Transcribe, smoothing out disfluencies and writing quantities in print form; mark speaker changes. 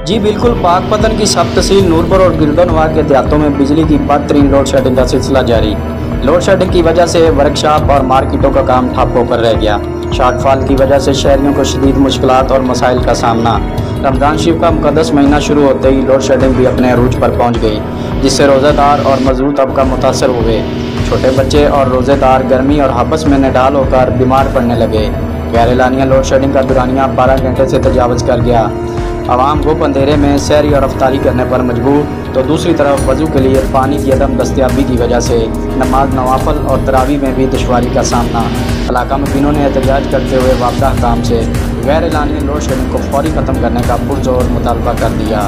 Speaker 1: जी बिल्कुल, पाकपतन की सब तहसील नूरपुर और गिरदोनवा के देहातों में बिजली की बदतरीन लोड शेडिंग का सिलसिला जारी। लोड शेडिंग की वजह से वर्कशॉप और मार्केटों का काम ठप होकर रह गया। शॉर्टफॉल की वजह से शहरियों को शदीद मुश्किलात और मसाइल का सामना। रमज़ान शरीफ का मुकद्दस महीना शुरू होते ही लोड शेडिंग भी अपने अरूज पर पहुँच गई, जिससे रोज़ेदार और मजदूर तबका मुतासर हुए। छोटे बच्चे और रोज़ेदार गर्मी और हबस में निडाल होकर बीमार पड़ने लगे। गैर एलानिया लोड शेडिंग का दुरानिया 12 घंटे से तजावज़ कर गया। आवाम गुप अंधेरे में सहरी और अफ्तारी करने पर मजबूर, तो दूसरी तरफ वज़ू के लिए पानी की अदम दस्तियाबी की वजह से नमाज नवाफल और तरावी में भी दुश्वारी का सामना। इलाका मुकीनों ने एहतजाज करते हुए वाबदा हकाम से गैर एलानी लोड शेडिंग को फौरी ख़त्म करने का पुरजोर मुतालबा कर दिया।